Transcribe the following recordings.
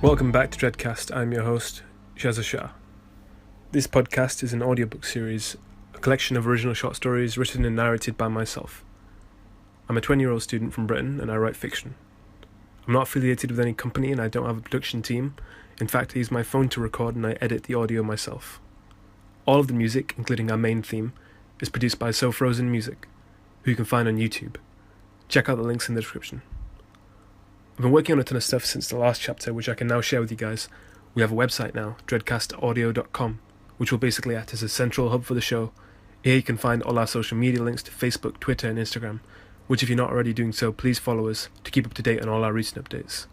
Welcome back to DreadCast. I'm your host, Shehzar Shah. This podcast is an audiobook series, a collection of original short stories written and narrated by myself. I'm a 20-year-old student from Britain and I write fiction. I'm not affiliated with any company and I don't have a production team. In fact, I use my phone to record and I edit the audio myself. All of the music, including our main theme, is produced by So Frozen Music, who you can find on YouTube. Check out the links in the description. I've been working on a ton of stuff since the last chapter, which I can now share with you guys. We have a website now, DreadCastAudio.com, which will basically act as a central hub for the show. Here you can find all our social media links to Facebook, Twitter and Instagram, which if you're not already doing so, please follow us to keep up to date on all our recent updates.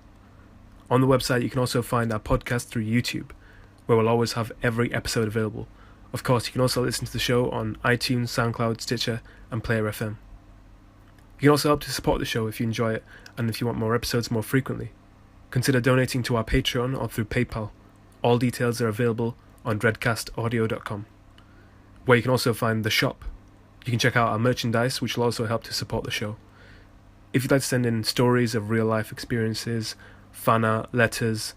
On the website you can also find our podcast through YouTube, where we'll always have every episode available. Of course, you can also listen to the show on iTunes, SoundCloud, Stitcher and Player FM. You can also help to support the show if you enjoy it and if you want more episodes more frequently. Consider donating to our Patreon or through PayPal. All details are available on DreadCastAudio.com, where you can also find the shop. You can check out our merchandise, which will also help to support the show. If you'd like to send in stories of real life experiences, fan art, letters,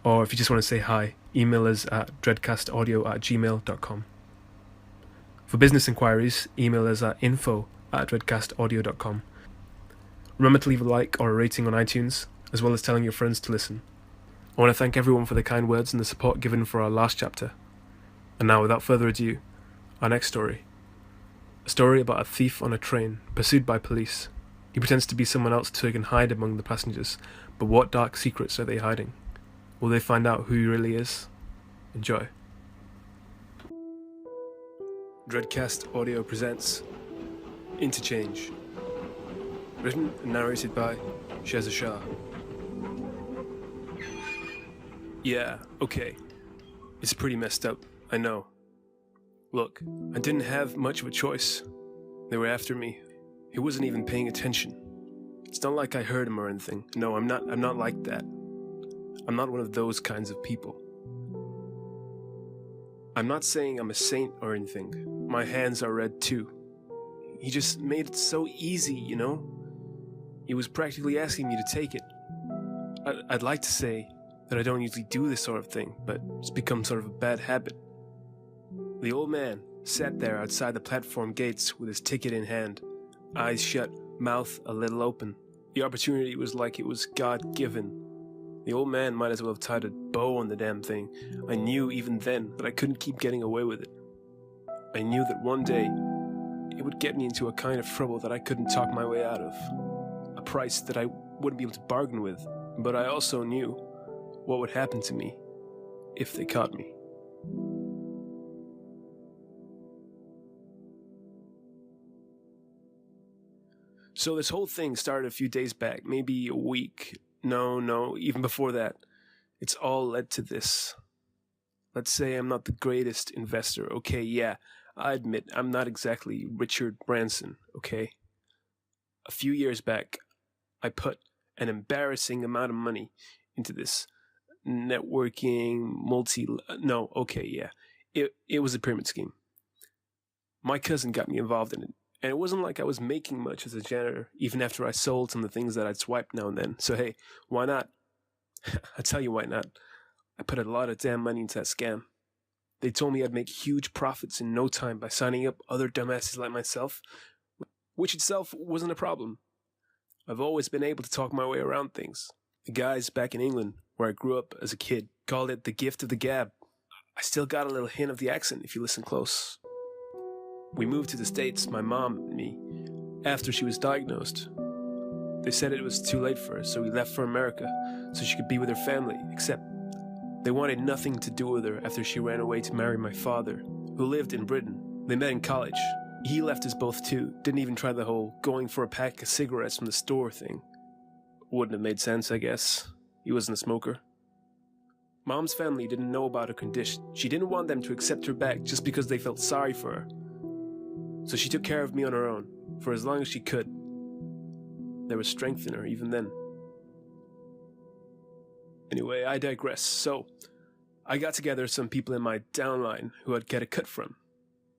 or if you just want to say hi, email us at dreadcastaudio@gmail.com. For business inquiries, email us at info@dreadcastaudio.com. Remember to leave a like or a rating on iTunes, as well as telling your friends to listen. I want to thank everyone for the kind words and the support given for our last chapter. And now, without further ado, our next story. A story about a thief on a train, pursued by police. He pretends to be someone else so he can hide among the passengers, but what dark secrets are they hiding? Will they find out who he really is? Enjoy. DreadCast Audio presents Interchange. Written and narrated by Shehzar Shah. Yeah, okay. It's pretty messed up, I know. Look, I didn't have much of a choice. They were after me. He wasn't even paying attention. It's not like I heard him or anything. No, I'm not like that. I'm not one of those kinds of people. I'm not saying I'm a saint or anything. My hands are red too. He just made it so easy, you know? He was practically asking me to take it. I'd like to say that I don't usually do this sort of thing, but it's become sort of a bad habit. The old man sat there outside the platform gates with his ticket in hand, eyes shut, mouth a little open. The opportunity was like it was God-given. The old man might as well have tied a bow on the damn thing. I knew even then that I couldn't keep getting away with it. I knew that one day it would get me into a kind of trouble that I couldn't talk my way out of. A price that I wouldn't be able to bargain with. But I also knew what would happen to me if they caught me. So this whole thing started a few days back, maybe a week. No, even before that. It's all led to this. Let's say I'm not the greatest investor, okay? Yeah, I admit I'm not exactly Richard Branson, okay? A few years back, I put an embarrassing amount of money into this networking, It was a pyramid scheme. My cousin got me involved in it, and it wasn't like I was making much as a janitor, even after I sold some of the things that I'd swiped now and then. So hey, why not? I tell you why not. I put a lot of damn money into that scam. They told me I'd make huge profits in no time by signing up other dumbasses like myself, which itself wasn't a problem. I've always been able to talk my way around things. The guys back in England, where I grew up as a kid, called it the gift of the gab. I still got a little hint of the accent if you listen close. We moved to the States, my mom and me, after she was diagnosed. They said it was too late for her, so we left for America so she could be with her family, except they wanted nothing to do with her after she ran away to marry my father, who lived in Britain. They met in college. He left us both too, didn't even try the whole going for a pack of cigarettes from the store thing. Wouldn't have made sense, I guess. He wasn't a smoker. Mom's family didn't know about her condition. She didn't want them to accept her back just because they felt sorry for her. So she took care of me on her own, for as long as she could. There was strength in her even then. Anyway, I digress. So, I got together some people in my downline who I'd get a cut from.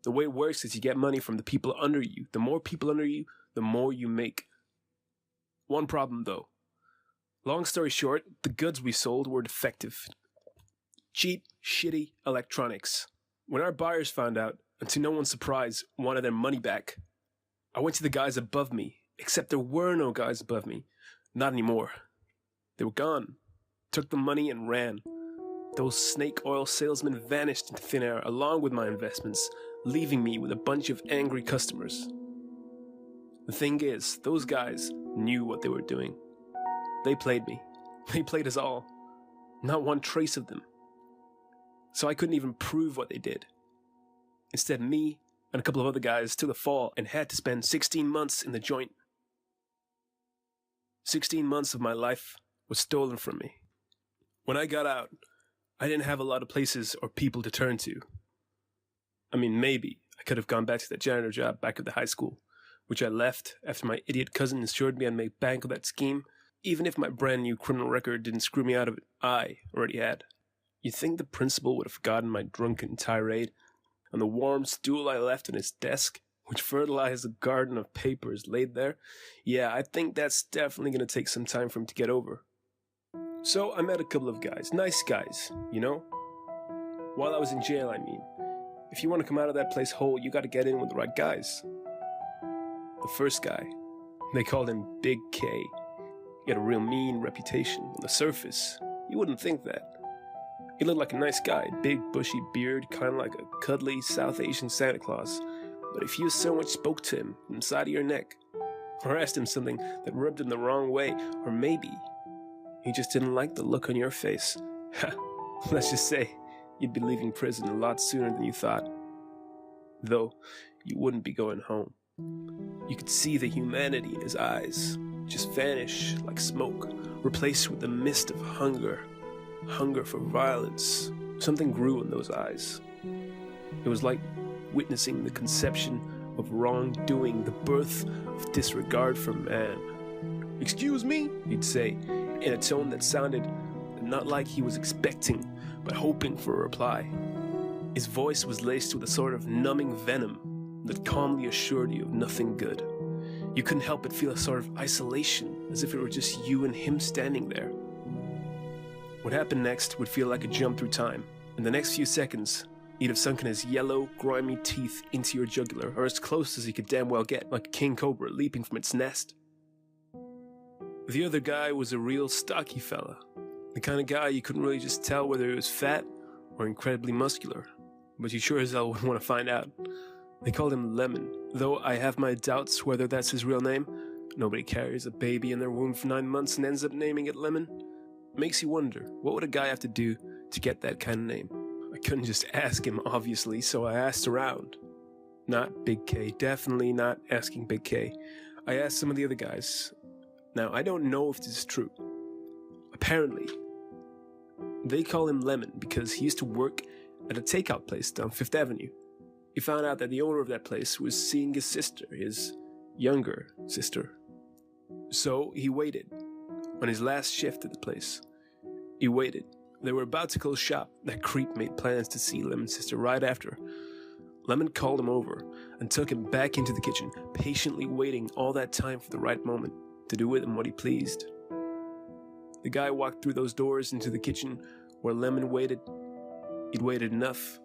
The way it works is you get money from the people under you. The more people under you, the more you make. One problem though. Long story short, the goods we sold were defective. Cheap, shitty electronics. When our buyers found out, and to no one's surprise, wanted their money back, I went to the guys above me, except there were no guys above me. Not anymore. They were gone. Took the money and ran. Those snake oil salesmen vanished into thin air along with my investments, leaving me with a bunch of angry customers. The thing is, those guys knew what they were doing. They played me. They played us all. Not one trace of them. So I couldn't even prove what they did. Instead, me and a couple of other guys took the fall and had to spend 16 months in the joint. 16 months of my life was stolen from me. When I got out, I didn't have a lot of places or people to turn to. I mean, maybe I could have gone back to that janitor job back at the high school, which I left after my idiot cousin assured me I'd make bank of that scheme. Even if my brand new criminal record didn't screw me out of it, I already had. You'd think the principal would have forgotten my drunken tirade on the warm stool I left on his desk, which fertilized the garden of papers laid there? Yeah, I think that's definitely going to take some time for him to get over. So I met a couple of guys, nice guys, you know? While I was in jail, I mean. If you want to come out of that place whole, you got to get in with the right guys. The first guy, they called him Big K. He had a real mean reputation. On the surface, you wouldn't think that. He looked like a nice guy, big bushy beard, kind of like a cuddly South Asian Santa Claus. But if you so much spoke to him from the side of your neck, or asked him something that rubbed him the wrong way, or maybe he just didn't like the look on your face, let's just say you'd be leaving prison a lot sooner than you thought. Though you wouldn't be going home. You could see the humanity in his eyes just vanish like smoke, replaced with the mist of hunger for violence. Something grew in those eyes. It was like witnessing the conception of wrongdoing, the birth of disregard for man. "Excuse me," he'd say, in a tone that sounded not like he was expecting, but hoping for a reply. His voice was laced with a sort of numbing venom that calmly assured you of nothing good. You couldn't help but feel a sort of isolation, as if it were just you and him standing there. What happened next would feel like a jump through time. In the next few seconds, he'd have sunken his yellow, grimy teeth into your jugular, or as close as he could damn well get, like a king cobra leaping from its nest. The other guy was a real stocky fella. The kind of guy you couldn't really just tell whether he was fat or incredibly muscular. But you sure as hell wouldn't want to find out. They called him Lemon, though I have my doubts whether that's his real name. Nobody carries a baby in their womb for 9 months and ends up naming it Lemon. Makes you wonder, what would a guy have to do to get that kind of name? I couldn't just ask him, obviously, so I asked around. Not Big K, definitely not asking Big K. I asked some of the other guys. Now, I don't know if this is true. Apparently, they call him Lemon because he used to work at a takeout place down 5th Avenue. He found out that the owner of that place was seeing his sister, his younger sister. So he waited. On his last shift at the place, he waited. They were about to close shop. That creep made plans to see Lemon's sister right after. Lemon called him over and took him back into the kitchen, patiently waiting all that time for the right moment to do with him what he pleased. The guy walked through those doors into the kitchen where Lemon waited. He'd waited enough.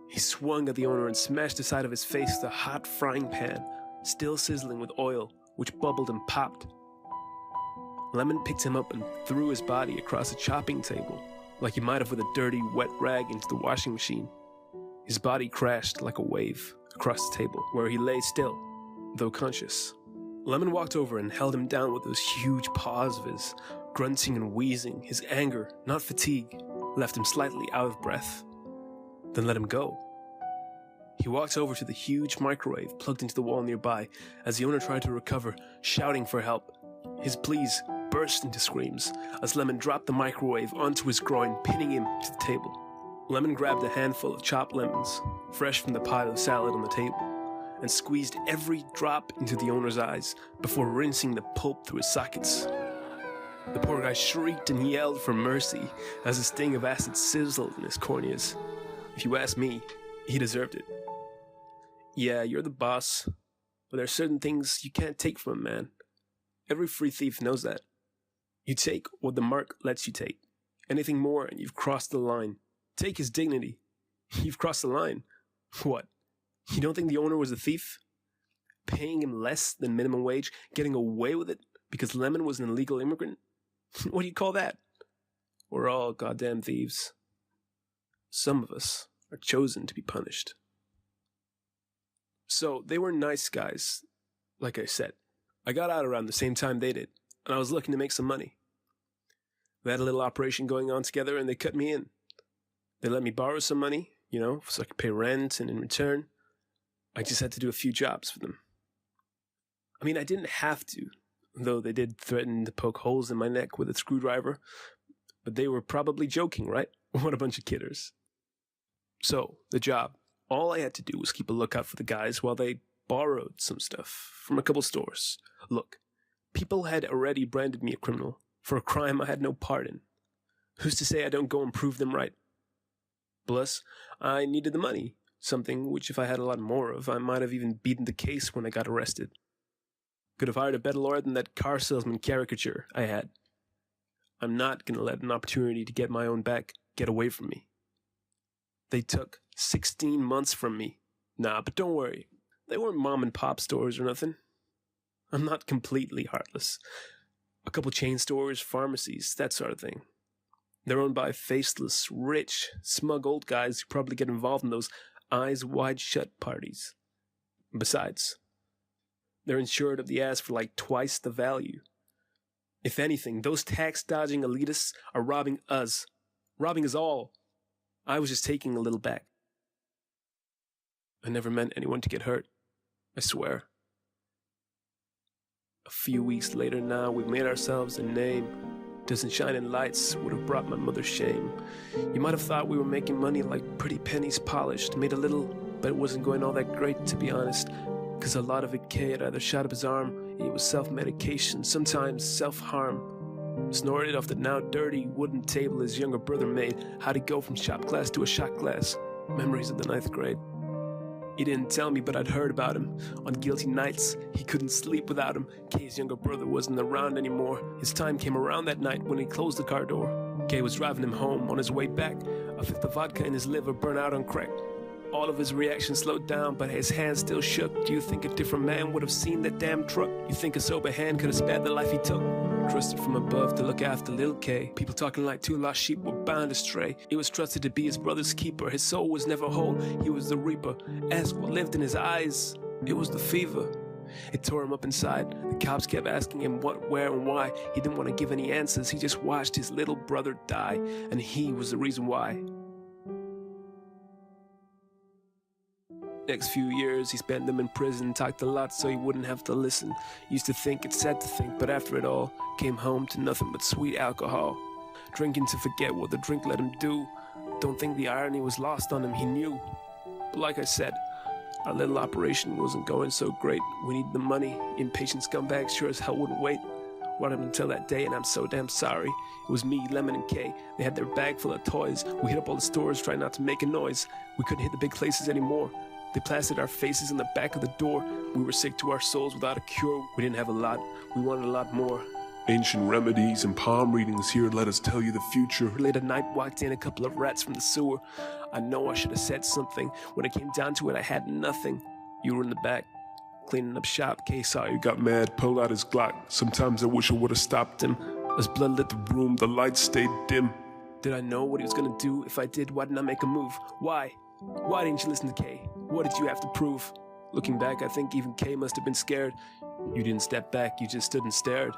He swung at the owner and smashed the side of his face with a hot frying pan, still sizzling with oil, which bubbled and popped. Lemon picked him up and threw his body across a chopping table, like he might have with a dirty, wet rag into the washing machine. His body crashed like a wave across the table, where he lay still, though conscious. Lemon walked over and held him down with those huge paws of his, grunting and wheezing. His anger, not fatigue, left him slightly out of breath. Then let him go. He walked over to the huge microwave plugged into the wall nearby as the owner tried to recover, shouting for help. His pleas burst into screams as Lemon dropped the microwave onto his groin, pinning him to the table. Lemon grabbed a handful of chopped lemons, fresh from the pile of salad on the table, and squeezed every drop into the owner's eyes before rinsing the pulp through his sockets. The poor guy shrieked and yelled for mercy as a sting of acid sizzled in his corneas. If you ask me, he deserved it. Yeah, you're the boss, but there are certain things you can't take from a man. Every free thief knows that. You take what the mark lets you take. Anything more and you've crossed the line. Take his dignity. You've crossed the line. What? You don't think the owner was a thief? Paying him less than minimum wage, getting away with it because Lemon was an illegal immigrant? What do you call that? We're all goddamn thieves. Some of us are chosen to be punished. So they were nice guys, like I said. I got out around the same time they did, and I was looking to make some money. We had a little operation going on together, and they cut me in. They let me borrow some money, so I could pay rent, and in return, I just had to do a few jobs for them. I mean, I didn't have to, though they did threaten to poke holes in my neck with a screwdriver, but they were probably joking, right? What a bunch of kidders. So, the job. All I had to do was keep a lookout for the guys while they borrowed some stuff from a couple stores. Look, people had already branded me a criminal for a crime I had no part in. Who's to say I don't go and prove them right? Plus, I needed the money, something which if I had a lot more of, I might have even beaten the case when I got arrested. Could have hired a better lawyer than that car salesman caricature I had. I'm not going to let an opportunity to get my own back get away from me. They took 16 months from me. Nah, but don't worry. They weren't mom and pop stores or nothing. I'm not completely heartless. A couple chain stores, pharmacies, that sort of thing. They're owned by faceless, rich, smug old guys who probably get involved in those eyes wide shut parties. Besides, they're insured of the ass for like twice the value. If anything, those tax-dodging elitists are robbing us. Robbing us all. I was just taking a little back. I never meant anyone to get hurt. I swear. A few weeks later now, we've made ourselves a name. Dozen shining lights would have brought my mother shame. You might have thought we were making money like pretty pennies polished. Made a little, but it wasn't going all that great, to be honest. Cause a lot of it had either shot up his arm, it was self-medication, sometimes self-harm. Snorted off the now dirty wooden table his younger brother made. How'd he go from shop class to a shot glass? Memories of the 9th grade. He didn't tell me, but I'd heard about him. On guilty nights, he couldn't sleep without him. Kay's younger brother wasn't around anymore. His time came around that night when he closed the car door. Kay was driving him home. On his way back, a fifth of vodka in his liver burned out on crack. All of his reactions slowed down, but his hand still shook. Do you think a different man would have seen that damn truck? You think a sober hand could have spared the life he took? Trusted from above to look after little K. People talking like two lost sheep were bound astray. He was trusted to be his brother's keeper. His soul was never whole. He was the reaper. Ask what lived in his eyes. It was the fever. It tore him up inside. The cops kept asking him what, where, and why. He didn't want to give any answers. He just watched his little brother die, and he was the reason why. Next few years, he spent them in prison, talked a lot so he wouldn't have to listen. Used to think it's sad to think, but after it all, came home to nothing but sweet alcohol. Drinking to forget what the drink let him do. Don't think the irony was lost on him, he knew. But like I said, our little operation wasn't going so great. We needed the money. Impatient scumbags sure as hell wouldn't wait. What happened until that day, and I'm so damn sorry. It was me, Lemon, and Kay. They had their bag full of toys. We hit up all the stores, trying not to make a noise. We couldn't hit the big places anymore. They plastered our faces in the back of the door. We were sick to our souls without a cure. We didn't have a lot. We wanted a lot more. Ancient remedies and palm readings here let us tell you the future. Late at night, walked in a couple of rats from the sewer. I know I should have said something. When it came down to it, I had nothing. You were in the back, cleaning up shop. Kay saw you. Got mad, pulled out his Glock. Sometimes I wish I would have stopped him. As blood lit the room, The lights stayed dim. Did I know what he was gonna do? If I did, why didn't I make a move? Why? Why didn't you listen to Kay? What did you have to prove? Looking back, I think even Kay must have been scared. You didn't step back, you just stood and stared.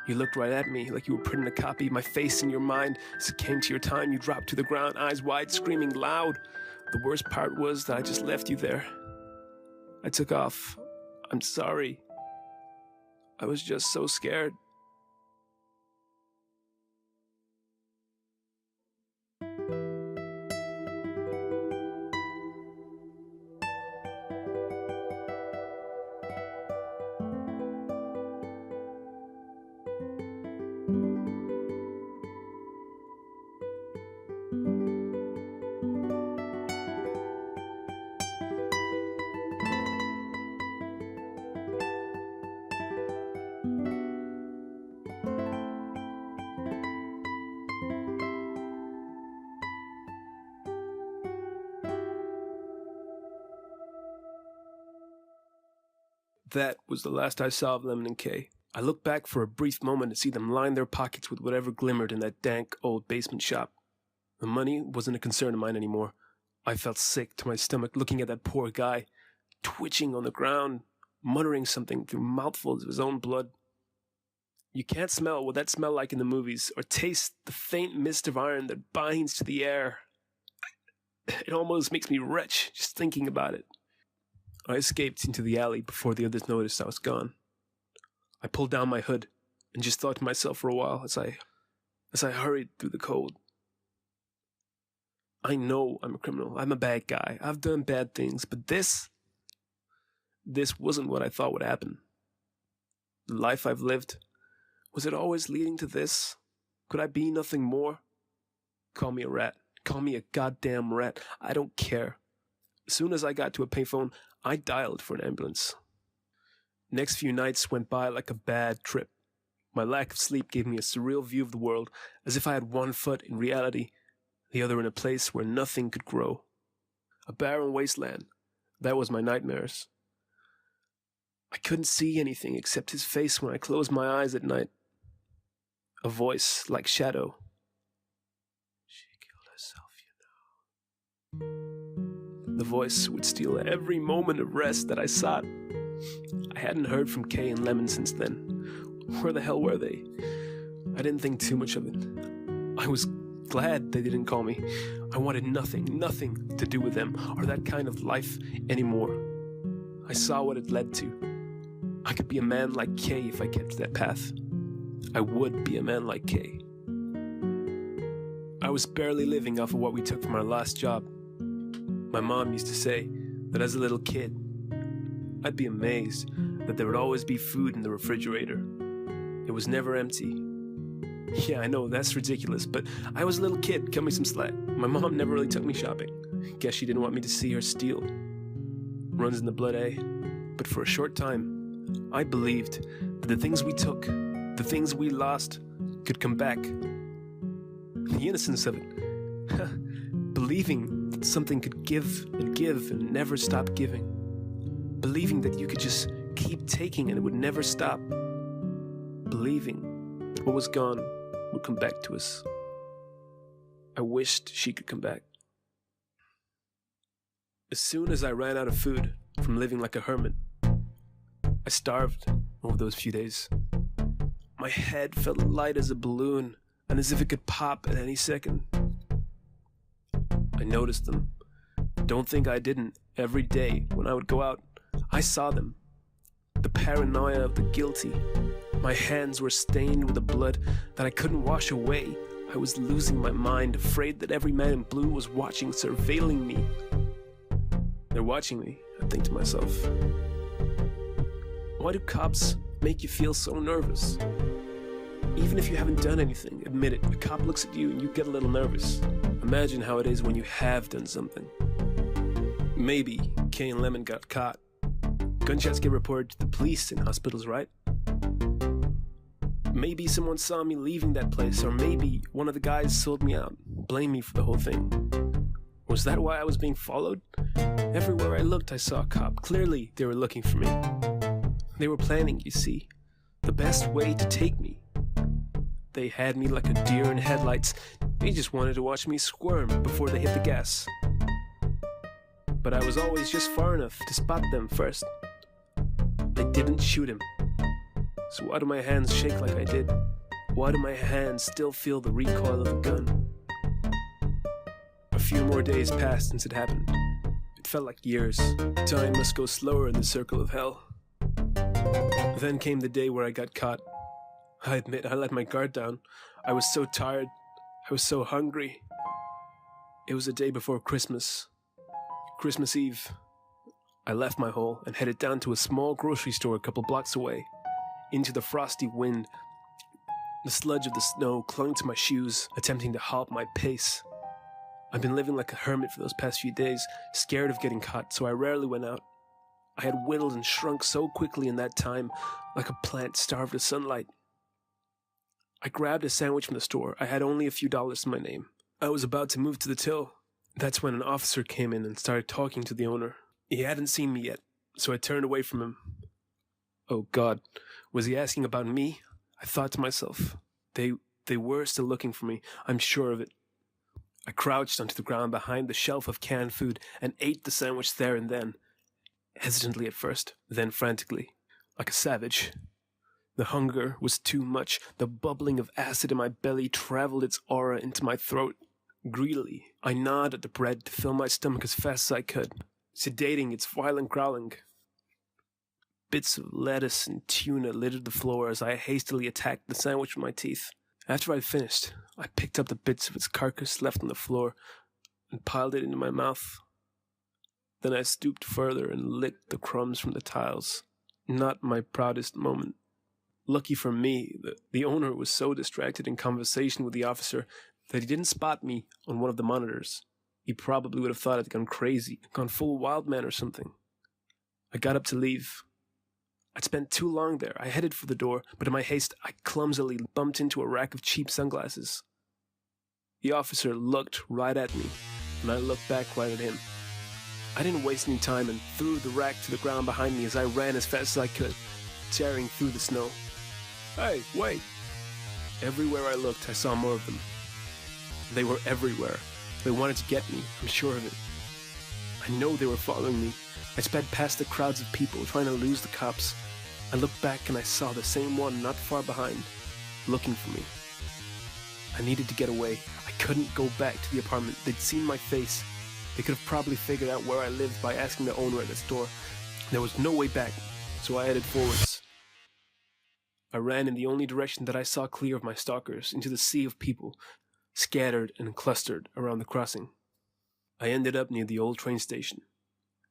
You looked right at me like you were printing a copy of my face in your mind. As it came to your time, you dropped to the ground, eyes wide, screaming loud. The worst part was that I just left you there. I took off. I'm sorry. I was just so scared. That was the last I saw of Lemon and Kay. I looked back for a brief moment to see them line their pockets with whatever glimmered in that dank old basement shop. The money wasn't a concern of mine anymore. I felt sick to my stomach looking at that poor guy, twitching on the ground, muttering something through mouthfuls of his own blood. You can't smell what that smelled like in the movies, or taste the faint mist of iron that binds to the air. It almost makes me retch just thinking about it. I escaped into the alley before the others noticed I was gone. I pulled down my hood and just thought to myself for a while as I hurried through the cold. I know I'm a criminal. I'm a bad guy. I've done bad things, but this wasn't what I thought would happen. The life I've lived, was it always leading to this? Could I be nothing more? Call me a rat. Call me a goddamn rat. I don't care. As soon as I got to a payphone, I dialed for an ambulance. Next few nights went by like a bad trip. My lack of sleep gave me a surreal view of the world, as if I had one foot in reality, the other in a place where nothing could grow. A barren wasteland. That was my nightmares. I couldn't see anything except his face when I closed my eyes at night. A voice like shadow. She killed herself, you know. The voice would steal every moment of rest that I sought. I hadn't heard from Kay and Lemon since then. Where the hell were they? I didn't think too much of it. I was glad they didn't call me. I wanted nothing to do with them or that kind of life anymore. I saw what it led to. I could be a man like Kay if I kept to that path. I would be a man like Kay. I was barely living off of what we took from our last job. My mom used to say that as a little kid, I'd be amazed that there would always be food in the refrigerator. It was never empty. Yeah, I know, that's ridiculous, but I was a little kid, cut me some slack. My mom never really took me shopping. Guess she didn't want me to see her steal. Runs in the blood, eh? But for a short time, I believed that the things we took, the things we lost, could come back. The innocence of it. Believing that something could give and never stop giving. Believing that you could just keep taking and it would never stop. Believing that what was gone would come back to us. I wished she could come back. As soon as I ran out of food from living like a hermit, I starved over those few days. My head felt light as a balloon and as if it could pop at any second. I noticed them. Don't think I didn't. Every day when I would go out, I saw them. The paranoia of the guilty. My hands were stained with a blood that I couldn't wash away. I was losing my mind, afraid that every man in blue was watching, surveilling me. They're watching me, I think to myself. Why do cops make you feel so nervous? Even if you haven't done anything, admit it. A cop looks at you and you get a little nervous. Imagine how it is when you have done something. Maybe Kay and Lemon got caught. Gunshots get reported to the police in hospitals, right? Maybe someone saw me leaving that place, or maybe one of the guys sold me out, blamed me for the whole thing. Was that why I was being followed? Everywhere I looked, I saw a cop. Clearly, they were looking for me. They were planning, you see, the best way to take me. They had me like a deer in headlights. They just wanted to watch me squirm before they hit the gas. But I was always just far enough to spot them first. They didn't shoot him. So why do my hands shake like I did? Why do my hands still feel the recoil of a gun? A few more days passed since it happened. It felt like years. Time must go slower in the circle of hell. Then came the day where I got caught. I admit I let my guard down. I was so tired. I was so hungry. It was the day before Christmas. Christmas Eve. I left my hole and headed down to a small grocery store a couple blocks away. Into the frosty wind. The sludge of the snow clung to my shoes, attempting to halt my pace. I've been living like a hermit for those past few days, scared of getting caught, so I rarely went out. I had whittled and shrunk so quickly in that time, like a plant starved of sunlight. I grabbed a sandwich from the store. I had only a few dollars to my name. I was about to move to the till. That's when an officer came in and started talking to the owner. He hadn't seen me yet, so I turned away from him. Oh God, was he asking about me? I thought to myself. They were still looking for me, I'm sure of it. I crouched onto the ground behind the shelf of canned food and ate the sandwich there and then. Hesitantly at first, then frantically. Like a savage. The hunger was too much. The bubbling of acid in my belly traveled its aura into my throat. Greedily, I gnawed at the bread to fill my stomach as fast as I could, sedating its violent growling. Bits of lettuce and tuna littered the floor as I hastily attacked the sandwich with my teeth. After I'd finished, I picked up the bits of its carcass left on the floor and piled it into my mouth. Then I stooped further and licked the crumbs from the tiles. Not my proudest moment. Lucky for me, the owner was so distracted in conversation with the officer that he didn't spot me on one of the monitors. He probably would have thought I'd gone crazy, gone full wild man or something. I got up to leave. I'd spent too long there. I headed for the door, but in my haste, I clumsily bumped into a rack of cheap sunglasses. The officer looked right at me, and I looked back right at him. I didn't waste any time and threw the rack to the ground behind me as I ran as fast as I could, tearing through the snow. Hey, wait! Everywhere I looked, I saw more of them. They were everywhere. They wanted to get me, I'm sure of it. I know they were following me. I sped past the crowds of people trying to lose the cops. I looked back and I saw the same one not far behind, looking for me. I needed to get away. I couldn't go back to the apartment. They'd seen my face. They could have probably figured out where I lived by asking the owner at the store. There was no way back, so I headed forwards. I ran in the only direction that I saw clear of my stalkers, into the sea of people, scattered and clustered around the crossing. I ended up near the old train station.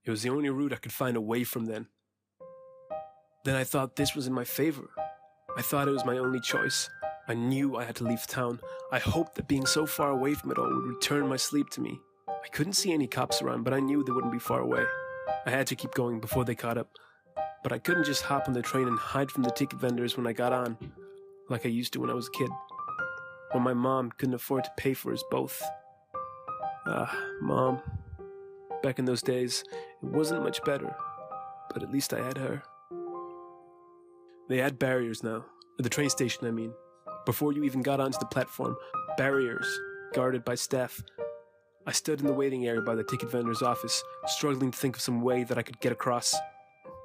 It was the only route I could find away from then. Then I thought this was in my favor. I thought it was my only choice. I knew I had to leave town. I hoped that being so far away from it all would return my sleep to me. I couldn't see any cops around, but I knew they wouldn't be far away. I had to keep going before they caught up. But I couldn't just hop on the train and hide from the ticket vendors when I got on, like I used to when I was a kid. Or my mom couldn't afford to pay for us both. Mom. Back in those days, it wasn't much better, but at least I had her. They had barriers now, at the train station I mean. Before you even got onto the platform, barriers, guarded by staff. I stood in the waiting area by the ticket vendor's office, struggling to think of some way that I could get across.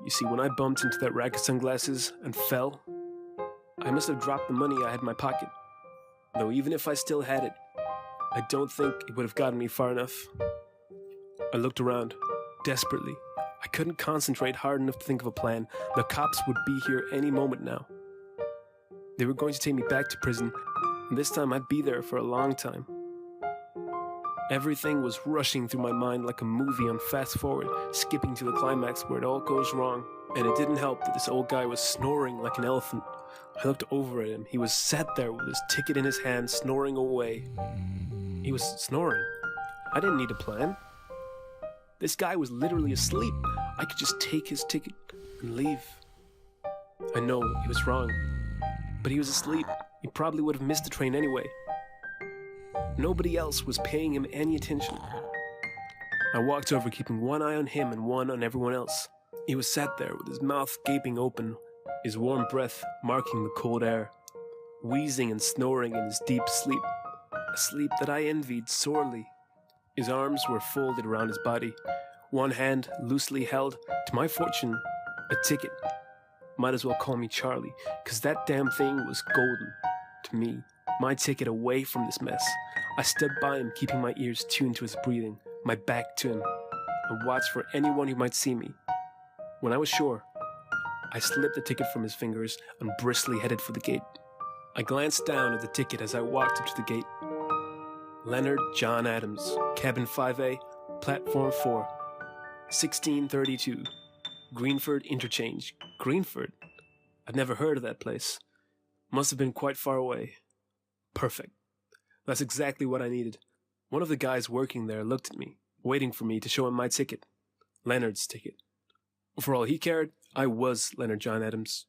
You see, when I bumped into that rack of sunglasses and fell, I must have dropped the money I had in my pocket. Though even if I still had it, I don't think it would have gotten me far enough. I looked around, desperately. I couldn't concentrate hard enough to think of a plan. The cops would be here any moment now. They were going to take me back to prison, and this time I'd be there for a long time. Everything was rushing through my mind like a movie on fast forward, skipping to the climax where it all goes wrong. And it didn't help that this old guy was snoring like an elephant. I looked over at him. He was sat there with his ticket in his hand, snoring away. He was snoring. I didn't need a plan. This guy was literally asleep. I could just take his ticket and leave. I know, he was wrong. But he was asleep. He probably would have missed the train anyway. Nobody else was paying him any attention. I walked over, keeping one eye on him and one on everyone else. He was sat there with his mouth gaping open, his warm breath marking the cold air, wheezing and snoring in his deep sleep, a sleep that I envied sorely. His arms were folded around his body, one hand loosely held, to my fortune, a ticket. Might as well call me Charlie, 'cause that damn thing was golden to me. My ticket away from this mess. I stood by him, keeping my ears tuned to his breathing, my back to him, and watched for anyone who might see me. When I was sure, I slipped the ticket from his fingers and briskly headed for the gate. I glanced down at the ticket as I walked up to the gate. Leonard John Adams, Cabin 5A, Platform 4, 1632, Greenford Interchange. Greenford? I'd never heard of that place. Must have been quite far away. Perfect. That's exactly what I needed. One of the guys working there looked at me, waiting for me to show him my ticket. Leonard's ticket. For all he cared, I was Leonard John Adams.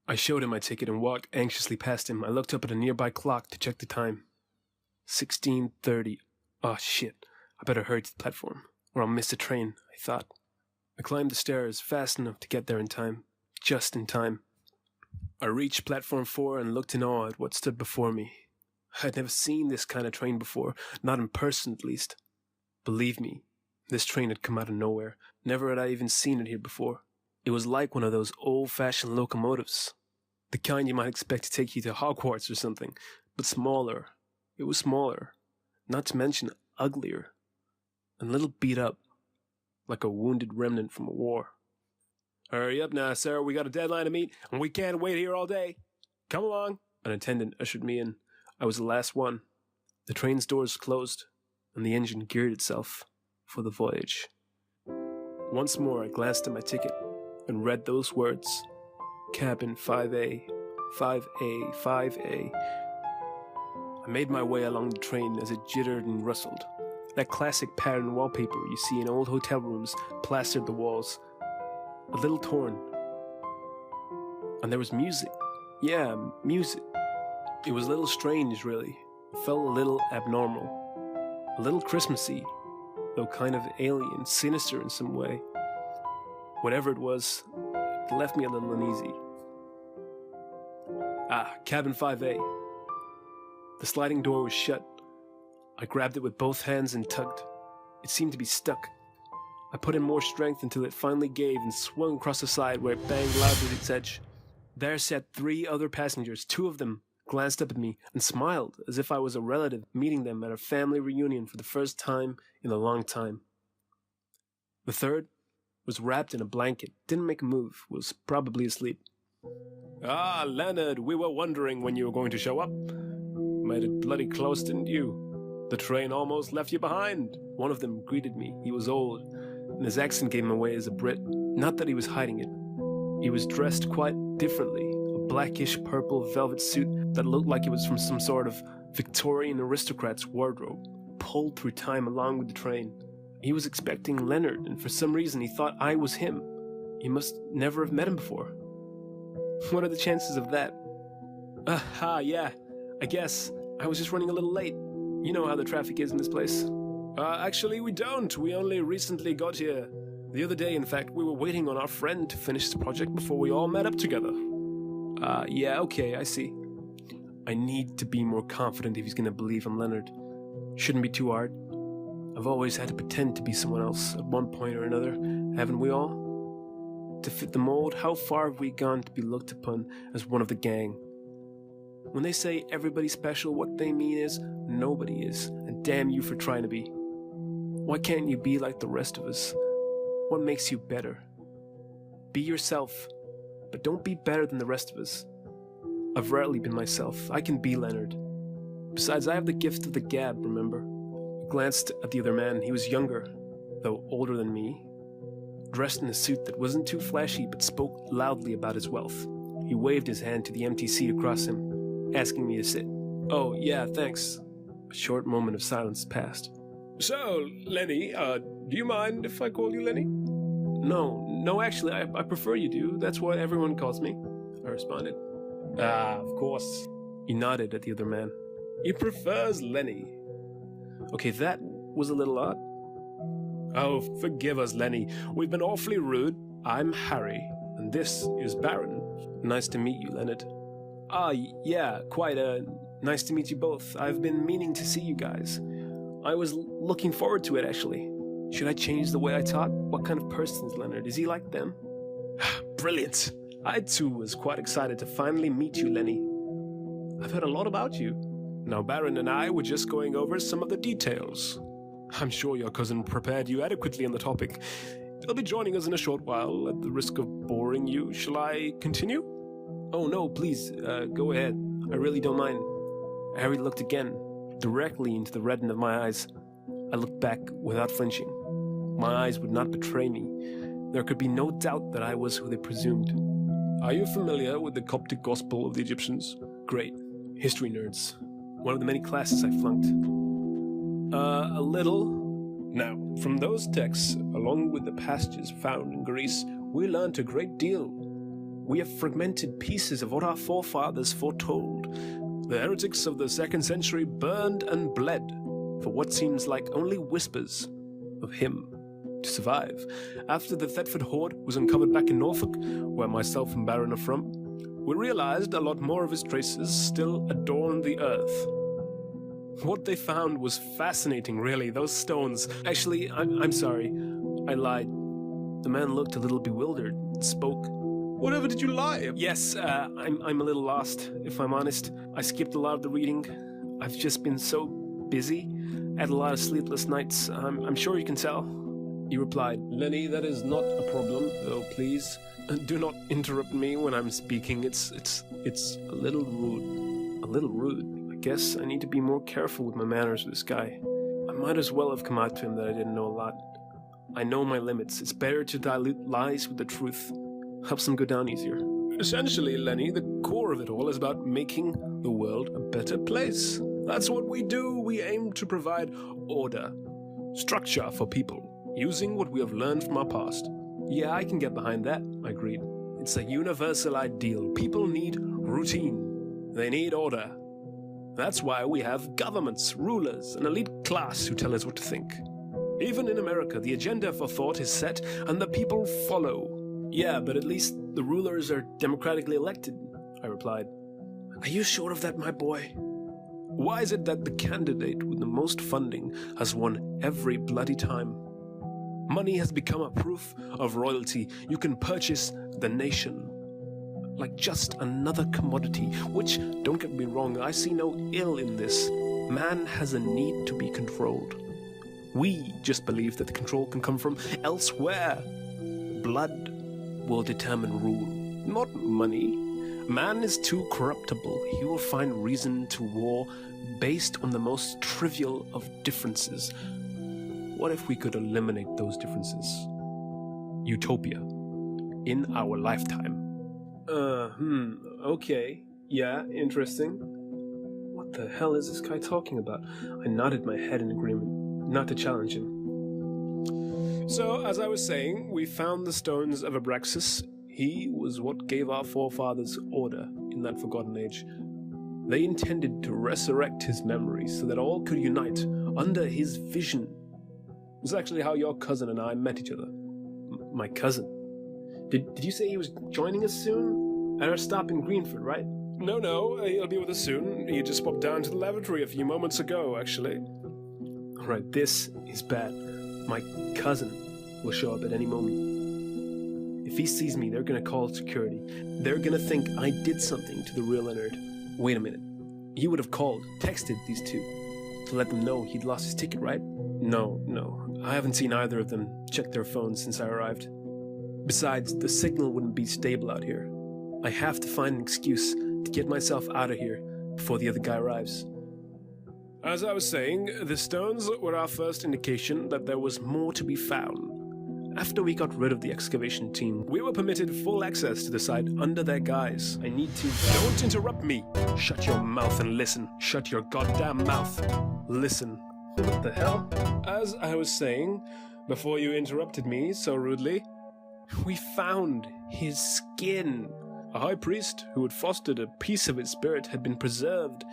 I showed him my ticket and walked anxiously past him. I looked up at a nearby clock to check the time. 16:30. Oh shit, I better hurry to the platform, or I'll miss the train, I thought. I climbed the stairs fast enough to get there in time. just in time. I reached platform 4 and looked in awe at what stood before me. I had never seen this kind of train before, not in person at least. Believe me, this train had come out of nowhere. Never had I even seen it here before. It was like one of those old-fashioned locomotives. The kind you might expect to take you to Hogwarts or something, but smaller. It was smaller, not to mention uglier, and a little beat up, like a wounded remnant from a war. "Hurry up now, sir, we got a deadline to meet, and we can't wait here all day. Come along." An attendant ushered me in. I was the last one. The train's doors closed, and the engine geared itself for the voyage. Once more I glanced at my ticket and read those words. Cabin 5A, 5A, 5A. I made my way along the train as it jittered and rustled. That classic pattern wallpaper you see in old hotel rooms plastered the walls. A little torn. And there was music. Yeah, music. It was a little strange, really. It felt a little abnormal. A little Christmassy, though kind of alien, sinister in some way. Whatever it was, it left me a little uneasy. Cabin 5A. The sliding door was shut. I grabbed it with both hands and tugged. It seemed to be stuck. I put in more strength until it finally gave and swung across the side where it banged loudly at its edge. There sat 3 other passengers. 2 of them glanced up at me and smiled as if I was a relative meeting them at a family reunion for the first time in a long time. The third was wrapped in a blanket, didn't make a move, was probably asleep. Leonard, we were wondering when you were going to show up. Made it bloody close, didn't you? The train almost left you behind. One of them greeted me. He was old, and his accent gave him away as a Brit. Not that he was hiding it. He was dressed quite differently. A blackish purple velvet suit that looked like it was from some sort of Victorian aristocrat's wardrobe, pulled through time along with the train. He was expecting Leonard, and for some reason he thought I was him. He must never have met him before. What are the chances of that? Yeah, I guess I was just running a little late. You know how the traffic is in this place. Actually, we don't. We only recently got here. The other day, in fact, we were waiting on our friend to finish the project before we all met up together. Yeah, okay, I see. I need to be more confident if he's going to believe I'm Leonard. Shouldn't be too hard. I've always had to pretend to be someone else at one point or another, haven't we all? To fit the mold, how far have we gone to be looked upon as one of the gang? When they say everybody's special, what they mean is nobody is, and damn you for trying to be. Why can't you be like the rest of us? What makes you better? Be yourself, but don't be better than the rest of us. I've rarely been myself. I can be Leonard. Besides, I have the gift of the gab, remember? I glanced at the other man. He was younger, though older than me, dressed in a suit that wasn't too flashy but spoke loudly about his wealth. He waved his hand to the empty seat across him, asking me to sit. "Oh, yeah, thanks." A short moment of silence passed. "So, Lenny, do you mind if I call you Lenny?" No, actually, I prefer you do. That's what everyone calls me," I responded. Of course." He nodded at the other man. "He prefers Lenny." Okay, that was a little odd. "Oh, forgive us, Lenny. We've been awfully rude. I'm Harry, and this is Baron." "Nice to meet you, Leonard." Yeah, quite, nice to meet you both. I've been meaning to see you guys. I was looking forward to it, actually. Should I change the way I talk? What kind of person is Leonard? Is he like them?" "Brilliant. I, too, was quite excited to finally meet you, Lenny. I've heard a lot about you. Now, Baron and I were just going over some of the details. I'm sure your cousin prepared you adequately on the topic. He'll be joining us in a short while, at the risk of boring you. Shall I continue?" "Oh, no, please, go ahead. I really don't mind." Harry looked again, directly into the retina of my eyes. I looked back without flinching. My eyes would not betray me. There could be no doubt that I was who they presumed. "Are you familiar with the Coptic Gospel of the Egyptians?" "Great. History nerds. One of the many classes I flunked." A little." "Now, from those texts, along with the passages found in Greece, we learnt a great deal. We have fragmented pieces of what our forefathers foretold. The heretics of the 2nd century burned and bled for what seems like only whispers of him. to survive. After the Thetford hoard was uncovered back in Norfolk, where myself and Baron are from, we realized a lot more of his traces still adorn the earth. What they found was fascinating, really, those stones. Actually, I'm sorry, I lied. The man looked a little bewildered and spoke. Whatever did you lie? Yes, I'm a little lost, if I'm honest. I skipped a lot of the reading. I've just been so busy. Had a lot of sleepless nights. I'm sure you can tell. He replied, Lenny, that is not a problem, though please, do not interrupt me when I'm speaking. It's a little rude. A little rude? I guess I need to be more careful with my manners with this guy. I might as well have come out to him that I didn't know a lot. I know my limits. It's better to dilute lies with the truth. Helps them go down easier. Essentially, Lenny, the core of it all is about making the world a better place. That's what we do. We aim to provide order, structure for people, using what we have learned from our past. Yeah, I can get behind that, I agreed. It's a universal ideal. People need routine. They need order. That's why we have governments, rulers, an elite class who tell us what to think. Even in America, the agenda for thought is set and the people follow. Yeah, but at least the rulers are democratically elected, I replied. Are you sure of that, my boy? Why is it that the candidate with the most funding has won every bloody time? Money has become a proof of royalty. You can purchase the nation. Like just another commodity, which, don't get me wrong, I see no ill in this. Man has a need to be controlled. We just believe that the control can come from elsewhere. Blood will determine rule, not money. Man is too corruptible. He will find reason to war based on the most trivial of differences. What if we could eliminate those differences? Utopia. In our lifetime. Okay. Yeah, interesting. What the hell is this guy talking about? I nodded my head in agreement, not to challenge him. So, as I was saying, we found the stones of Abraxas. He was what gave our forefathers order in that forgotten age. They intended to resurrect his memory so that all could unite under his vision. It was actually how your cousin and I met each other. My cousin? Did you say he was joining us soon? At our stop in Greenford, right? No, he'll be with us soon. He just popped down to the lavatory a few moments ago, actually. Alright, this is bad. My cousin will show up at any moment. If he sees me, they're gonna call security. They're gonna think I did something to the real Leonard. Wait a minute. He would have called, texted these two, to let them know he'd lost his ticket, right? No. I haven't seen either of them check their phones since I arrived. Besides, the signal wouldn't be stable out here. I have to find an excuse to get myself out of here before the other guy arrives. As I was saying, the stones were our first indication that there was more to be found. After we got rid of the excavation team, we were permitted full access to the site under their guise. I need to... Don't interrupt me! Shut your mouth and listen. Shut your goddamn mouth. Listen. What the hell? As I was saying, before you interrupted me so rudely, we found his skin. A high priest who had fostered a piece of his spirit had been preserved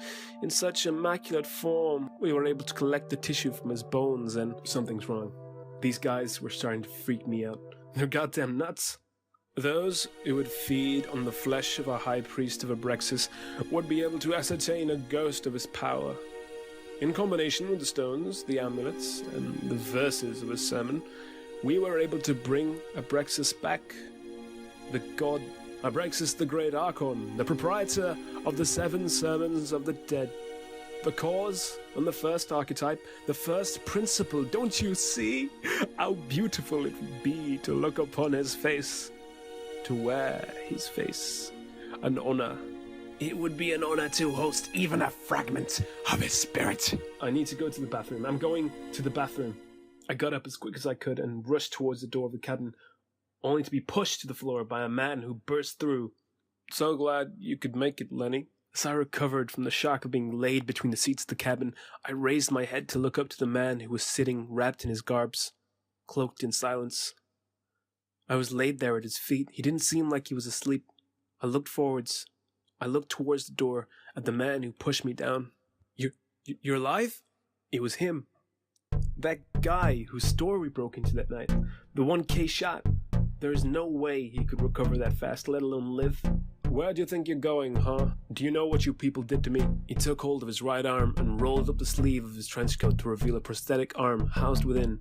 in such immaculate form. We were able to collect the tissue from his bones and something's wrong. These guys were starting to freak me out. They're goddamn nuts. Those who would feed on the flesh of a high priest of Abraxas would be able to ascertain a ghost of his power. In combination with the stones, the amulets, and the verses of his sermon, we were able to bring Abraxas back. The god Abraxas the Great Archon, the proprietor of the 7 Sermons of the Dead. The cause and the first archetype, the first principle. Don't you see how beautiful it would be to look upon his face, to wear his face? An honor. It would be an honor to host even a fragment of his spirit. I need to go to the bathroom. I'm going to the bathroom. I got up as quick as I could and rushed towards the door of the cabin, only to be pushed to the floor by a man who burst through. So glad you could make it, Lenny. As I recovered from the shock of being laid between the seats of the cabin, I raised my head to look up to the man who was sitting wrapped in his garbs, cloaked in silence. I was laid there at his feet. He didn't seem like he was asleep. I looked forwards. I looked towards the door at the man who pushed me down. You're alive? It was him. That guy whose store we broke into that night. The one K shot. There's no way he could recover that fast, let alone live. Where do you think you're going, huh? Do you know what you people did to me? He took hold of his right arm and rolled up the sleeve of his trench coat to reveal a prosthetic arm housed within.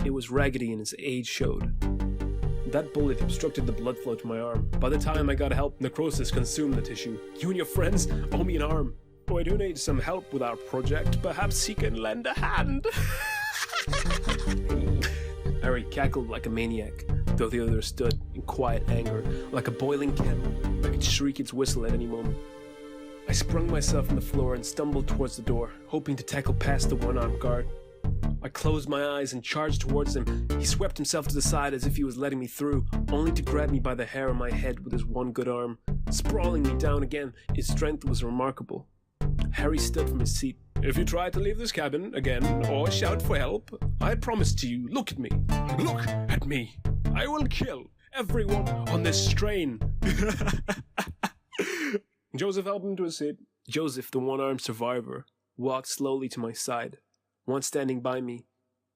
It was raggedy and its age showed. That bullet obstructed the blood flow to my arm. By the time I got help, necrosis consumed the tissue. You and your friends owe me an arm. Oh, I do need some help with our project. Perhaps he can lend a hand. Harry cackled like a maniac, though the other stood in quiet anger, like a boiling kettle that could shriek its whistle at any moment. I sprung myself on the floor and stumbled towards the door, hoping to tackle past the one-armed guard. I closed my eyes and charged towards him. He swept himself to the side as if he was letting me through, only to grab me by the hair on my head with his one good arm, sprawling me down again. His strength was remarkable. Harry stood from his seat. If you try to leave this cabin again or shout for help, I promise to you, look at me. Look at me. I will kill everyone on this train. Joseph helped him to his seat. Joseph, the one-armed survivor, walked slowly to my side. Once standing by me,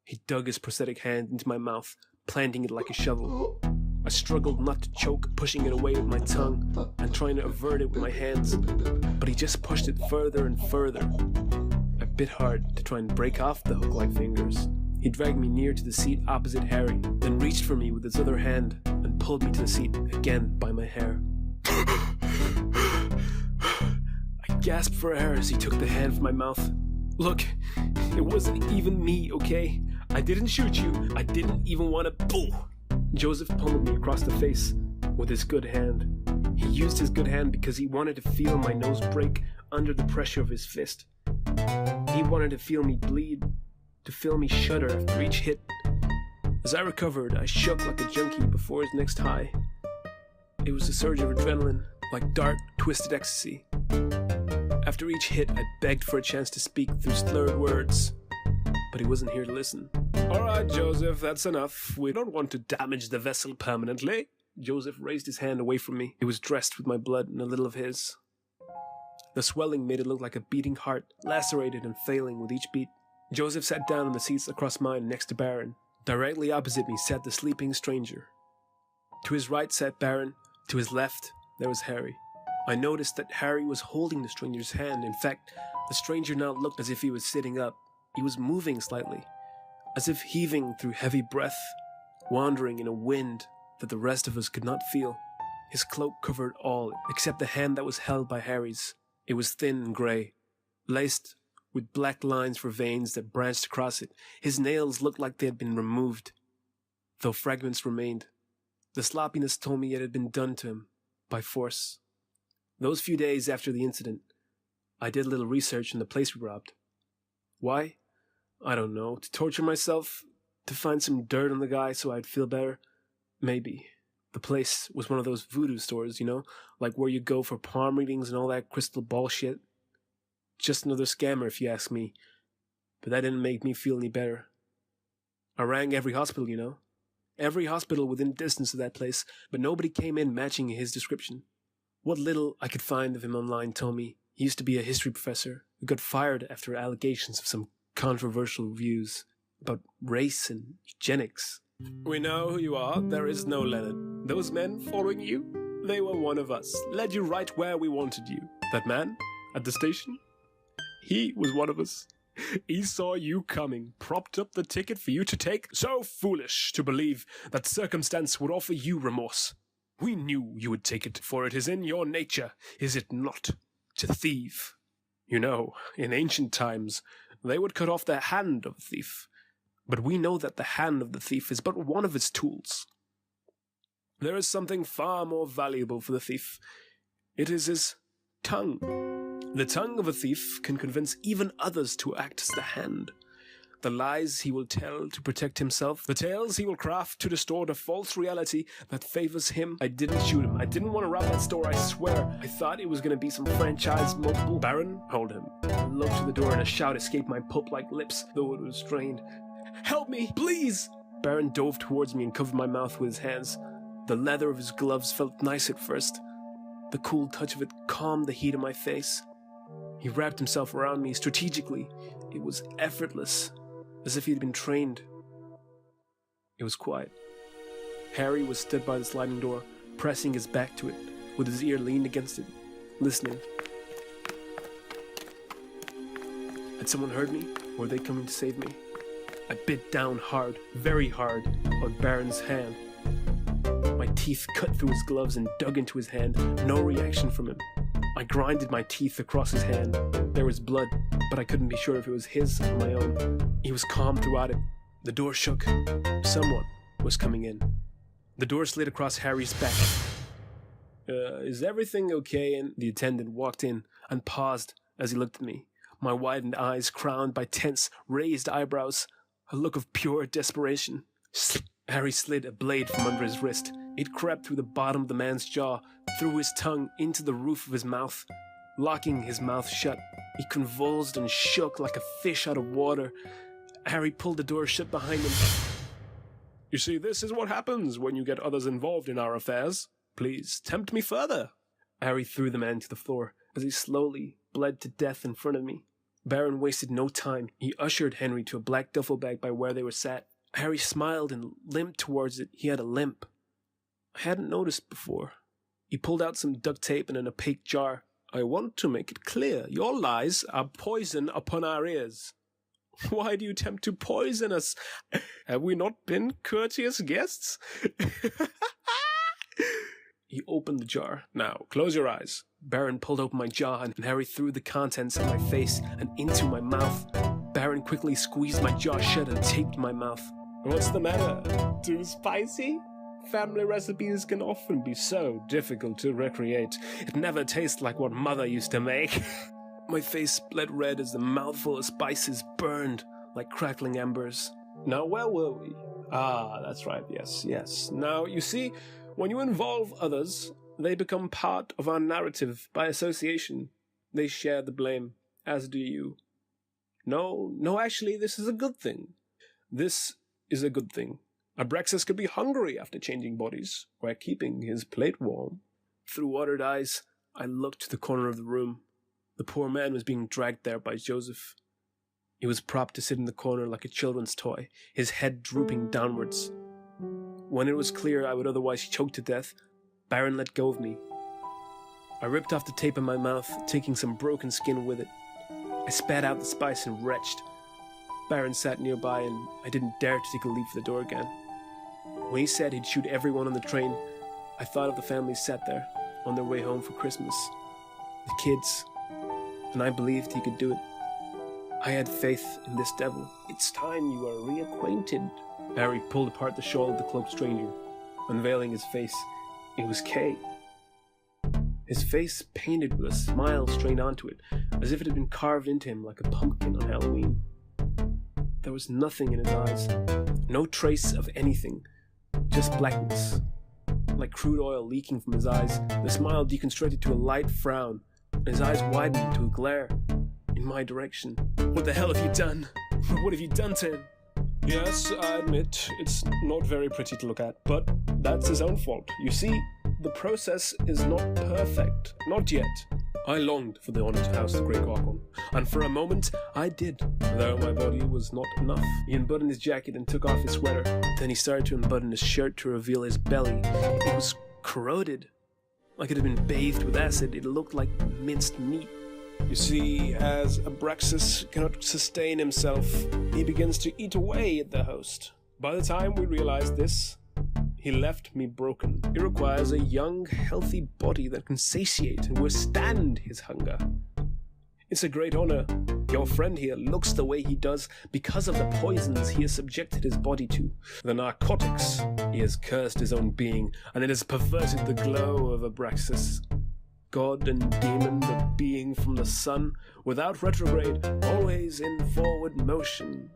he dug his prosthetic hand into my mouth, planting it like a shovel. I struggled not to choke, pushing it away with my tongue and trying to avert it with my hands, but he just pushed it further and further. I bit hard to try and break off the hook-like fingers. He dragged me near to the seat opposite Harry, then reached for me with his other hand and pulled me to the seat again by my hair. I gasped for air as he took the hand from my mouth. Look, it wasn't even me, okay? I didn't shoot you. I didn't even want to... Boo! Joseph pummeled me across the face with his good hand. He used his good hand because he wanted to feel my nose break under the pressure of his fist. He wanted to feel me bleed, to feel me shudder after each hit. As I recovered, I shook like a junkie before his next high. It was a surge of adrenaline, like dark, twisted ecstasy. After each hit, I begged for a chance to speak through slurred words, but he wasn't here to listen. All right, Joseph, that's enough. We don't want to damage the vessel permanently. Joseph raised his hand away from me. It was dressed with my blood and a little of his. The swelling made it look like a beating heart, lacerated and failing with each beat. Joseph sat down on the seats across mine next to Baron. Directly opposite me sat the sleeping stranger. To his right sat Baron. To his left, there was Harry. I noticed that Harry was holding the stranger's hand. In fact, the stranger now looked as if he was sitting up. He was moving slightly, as if heaving through heavy breath, wandering in a wind that the rest of us could not feel. His cloak covered all except the hand that was held by Harry's. It was thin and grey, laced with black lines for veins that branched across it. His nails looked like they had been removed, though fragments remained. The sloppiness told me it had been done to him, by force. Those few days after the incident, I did a little research on the place we robbed. Why? I don't know. To torture myself? To find some dirt on the guy so I'd feel better? Maybe. The place was one of those voodoo stores, you know? Like where you go for palm readings and all that crystal ball shit. Just another scammer if you ask me. But that didn't make me feel any better. I rang every hospital, you know? Every hospital within distance of that place, but nobody came in matching his description. What little I could find of him online told me he used to be a history professor who got fired after allegations of some controversial views about race and eugenics. We know who you are. There is no Leonard. Those men following you, they were one of us. Led you right where we wanted you. That man at the station, he was one of us. He saw you coming, propped up the ticket for you to take. So foolish to believe that circumstance would offer you remorse. We knew you would take it, for it is in your nature, is it not, to thieve? You know, in ancient times, they would cut off the hand of a thief. But we know that the hand of the thief is but one of its tools. There is something far more valuable for the thief. It is his tongue. The tongue of a thief can convince even others to act as the hand. The lies he will tell to protect himself, the tales he will craft to distort a false reality that favors him. I didn't shoot him. I didn't want to rob that store, I swear. I thought it was going to be some franchise multiple. Baron, hold him. I looked to the door and a shout escaped my pulp-like lips, though it was strained. Help me, please! Baron dove towards me and covered my mouth with his hands. The leather of his gloves felt nice at first. The cool touch of it calmed the heat of my face. He wrapped himself around me strategically. It was effortless. as if he'd been trained. It was quiet. Harry was stood by the sliding door, pressing his back to it, with his ear leaned against it, listening. Had someone heard me? Or were they coming to save me? I bit down hard, very hard, on Baron's hand. My teeth cut through his gloves and dug into his hand. No reaction from him. I grinded my teeth across his hand. There was blood, but I couldn't be sure if it was his or my own. He was calm throughout it. The door shook. Someone was coming in. The door slid across Harry's back. Is everything okay? And the attendant walked in and paused as he looked at me. My widened eyes crowned by tense, raised eyebrows. A look of pure desperation. Harry slid a blade from under his wrist. It crept through the bottom of the man's jaw, through his tongue into the roof of his mouth. Locking his mouth shut, he convulsed and shook like a fish out of water. Harry pulled the door shut behind him. You see, this is what happens when you get others involved in our affairs. Please, tempt me further. Harry threw the man to the floor as he slowly bled to death in front of me. Baron wasted no time. He ushered Henry to a black duffel bag by where they were sat. Harry smiled and limped towards it. He had a limp. I hadn't noticed before. He pulled out some duct tape and an opaque jar. I want to make it clear. Your lies are poison upon our ears. Why do you attempt to poison us? Have we not been courteous guests? He opened the jar. Now, close your eyes. Baron pulled open my jaw and Harry threw the contents in my face and into my mouth. Baron quickly squeezed my jaw shut and taped my mouth. What's the matter? Too spicy? Family recipes can often be so difficult to recreate. It never tastes like what Mother used to make. My face bled red as the mouthful of spices burned like crackling embers. Now, where were we? Ah, that's right, yes. Now, you see, when you involve others, they become part of our narrative by association. They share the blame, as do you. No, actually, this is a good thing. This is a good thing. Abraxas could be hungry after changing bodies, while keeping his plate warm. Through watered eyes, I looked to the corner of the room. The poor man was being dragged there by Joseph. He was propped to sit in the corner like a children's toy, his head drooping downwards. When it was clear I would otherwise choke to death, Baron let go of me. I ripped off the tape in my mouth, taking some broken skin with it. I spat out the spice and retched. Baron sat nearby and I didn't dare to take a leap for the door again. When he said he'd shoot everyone on the train, I thought of the families sat there, on their way home for Christmas. The kids. And I believed he could do it. I had faith in this devil. It's time you were reacquainted. Harry pulled apart the shawl of the cloaked stranger, unveiling his face. It was Kay. His face painted with a smile strained onto it, as if it had been carved into him like a pumpkin on Halloween. There was nothing in his eyes, no trace of anything, just blackness. Like crude oil leaking from his eyes, the smile deconstructed to a light frown, and his eyes widened to a glare in my direction. What the hell have you done? What have you done to him? Yes, I admit, it's not very pretty to look at, but that's his own fault. You see, the process is not perfect. Not yet. I longed for the honor to house the Grey Gorgon, and for a moment, I did, though my body was not enough. He unbuttoned his jacket and took off his sweater. Then he started to unbutton his shirt to reveal his belly. It was corroded. Like it had been bathed with acid, it looked like minced meat. You see, as Abraxas cannot sustain himself, he begins to eat away at the host. By the time we realized this, he left me broken. It requires a young, healthy body that can satiate and withstand his hunger. It's a great honor. Your friend here looks the way he does because of the poisons he has subjected his body to. The narcotics. He has cursed his own being, and it has perverted the glow of Abraxas. God and demon, the being from the sun, without retrograde, always in forward motion.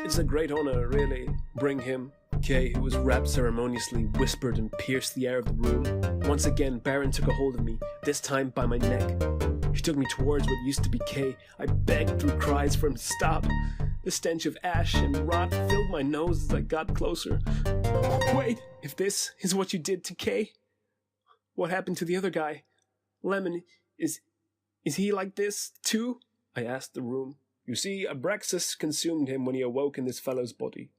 It's a great honor, really. Bring him. Kay, who was wrapped ceremoniously, whispered and pierced the air of the room. Once again, Baron took a hold of me, this time by my neck. He took me towards what used to be Kay. I begged through cries for him to stop. The stench of ash and rot filled my nose as I got closer. Wait, if this is what you did to Kay, what happened to the other guy? Lemon, is he like this, too? I asked the room. You see, Abraxas consumed him when he awoke in this fellow's body.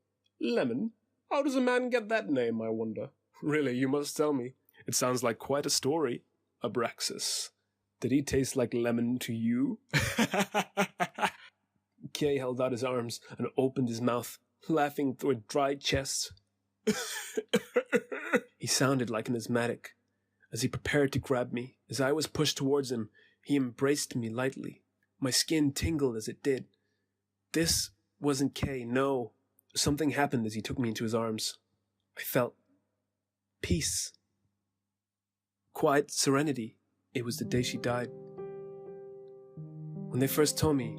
Lemon? How does a man get that name, I wonder? Really, you must tell me. It sounds like quite a story. Abraxas. Did he taste like lemon to you? Kay held out his arms and opened his mouth, laughing through a dry chest. He sounded like an asthmatic. As he prepared to grab me, as I was pushed towards him, he embraced me lightly. My skin tingled as it did. This wasn't Kay, no. Something happened as he took me into his arms. I felt peace. Quiet serenity. It was the day she died. When they first told me,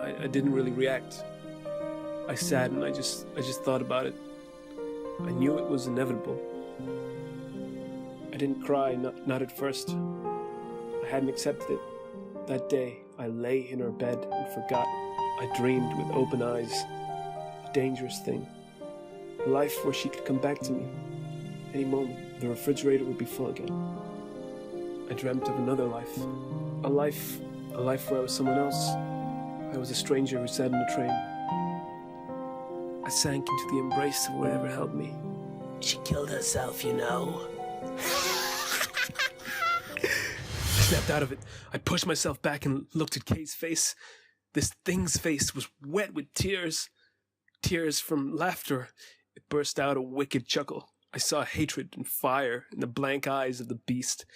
I didn't really react. I sat and I just thought about it. I knew it was inevitable. I didn't cry, not at first. I hadn't accepted it. That day, I lay in her bed and forgot. I dreamed with open eyes. A dangerous thing. A life where she could come back to me. Any moment, the refrigerator would be full again. I dreamt of another life. A life where I was someone else. I was a stranger who sat in a train. I sank into the embrace of whatever held me. She killed herself, you know. I snapped out of it. I pushed myself back and looked at Kay's face. This thing's face was wet with tears. Tears from laughter. It burst out a wicked chuckle. I saw hatred and fire in the blank eyes of the beast.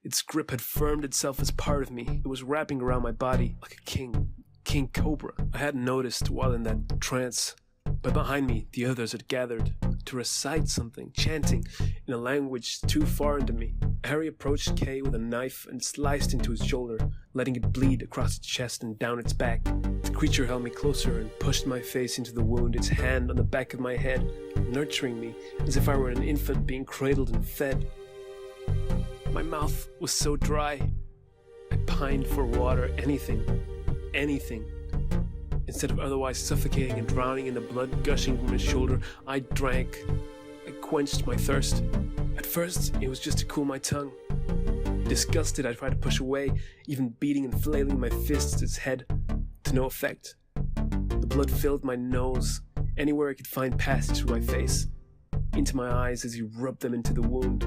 Its grip had firmed itself as part of me. It was wrapping around my body like a king cobra. I hadn't noticed while in that trance. But behind me, the others had gathered to recite something, chanting in a language too foreign to me. Harry approached Kay with a knife and sliced into his shoulder, letting it bleed across its chest and down its back. The creature held me closer and pushed my face into the wound, its hand on the back of my head, nurturing me as if I were an infant being cradled and fed. My mouth was so dry. I pined for water, anything. Instead of otherwise suffocating and drowning in the blood gushing from his shoulder, I drank. I quenched my thirst. At first, it was just to cool my tongue. Disgusted, I tried to push away, even beating and flailing my fists at its head, to no effect. The blood filled my nose, anywhere I could find passage through my face, into my eyes as he rubbed them into the wound.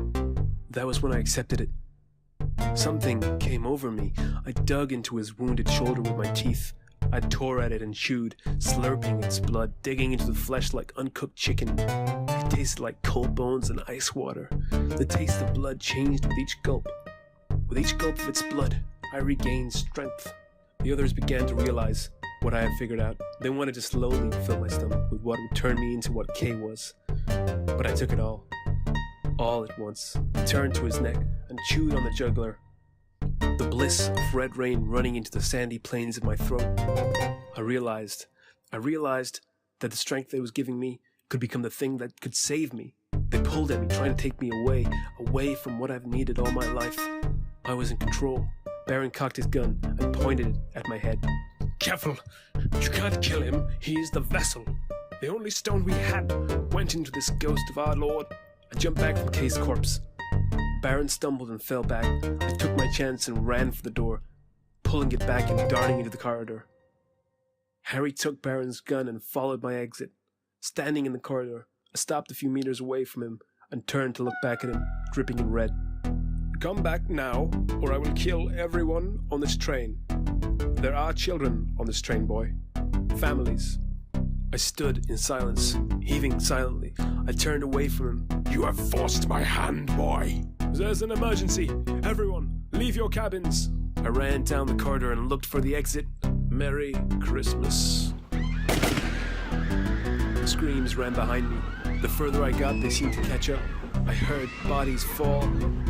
That was when I accepted it. Something came over me. I dug into his wounded shoulder with my teeth. I tore at it and chewed, slurping its blood, digging into the flesh like uncooked chicken. It tasted like cold bones and ice water. The taste of blood changed with each gulp. With each gulp of its blood, I regained strength. The others began to realize what I had figured out. They wanted to slowly fill my stomach with what would turn me into what Kay was. But I took it all at once. I turned to his neck and chewed on the jugular. The bliss of red rain running into the sandy plains of my throat. I realized that the strength they was giving me could become the thing that could save me. They pulled at me, trying to take me away from what I've needed all my life. I was in control. Baron cocked his gun and pointed it at my head. Careful! You can't kill him. He is the vessel. The only stone we had went into this ghost of our lord. I jumped back from Kay's corpse. Baron stumbled and fell back. I took my chance and ran for the door, pulling it back and darting into the corridor. Harry took Baron's gun and followed my exit. Standing in the corridor, I stopped a few meters away from him and turned to look back at him, dripping in red. Come back now, or I will kill everyone on this train. There are children on this train, boy. Families. I stood in silence, heaving silently. I turned away from him. You have forced my hand, boy. There's an emergency. Everyone, leave your cabins. I ran down the corridor and looked for the exit. Merry Christmas. Screams ran behind me. The further I got, they seemed to catch up. I heard bodies fall,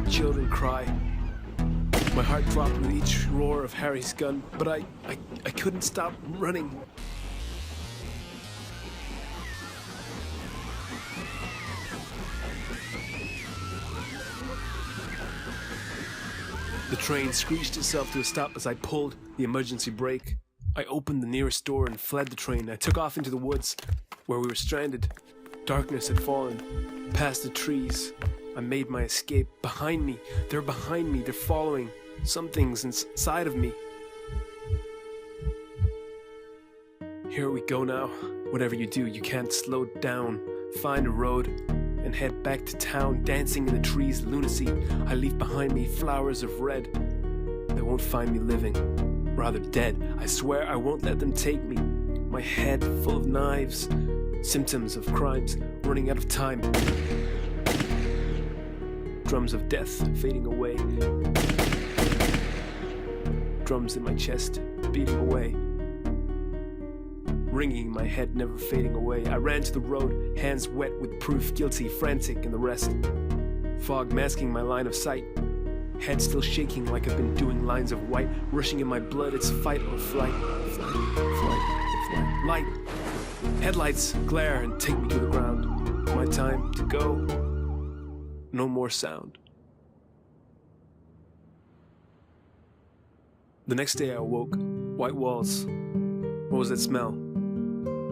children cry. My heart dropped with each roar of Harry's gun, but I couldn't stop running. The train screeched itself to a stop as I pulled the emergency brake. I opened the nearest door and fled the train. I took off into the woods, where we were stranded. Darkness had fallen, past the trees. I made my escape. Behind me. They're behind me. They're following. Something's inside of me. Here we go now. Whatever you do, you can't slow down. Find a road and head back to town. Dancing in the trees, lunacy. I leave behind me flowers of red. They won't find me living, rather dead. I swear I won't let them take me. My head full of knives, symptoms of crimes, running out of time. Drums of death fading away. Drums in my chest, beating away. Ringing in my head, never fading away. I ran to the road, hands wet with proof, guilty, frantic, and the rest. Fog masking my line of sight. Head still shaking like I've been doing lines of white. Rushing in my blood, it's fight or flight. Flight, flight, flight. Light. Headlights glare and take me to the ground. My time to go. No more sound. The next day I awoke. White walls. What was that smell?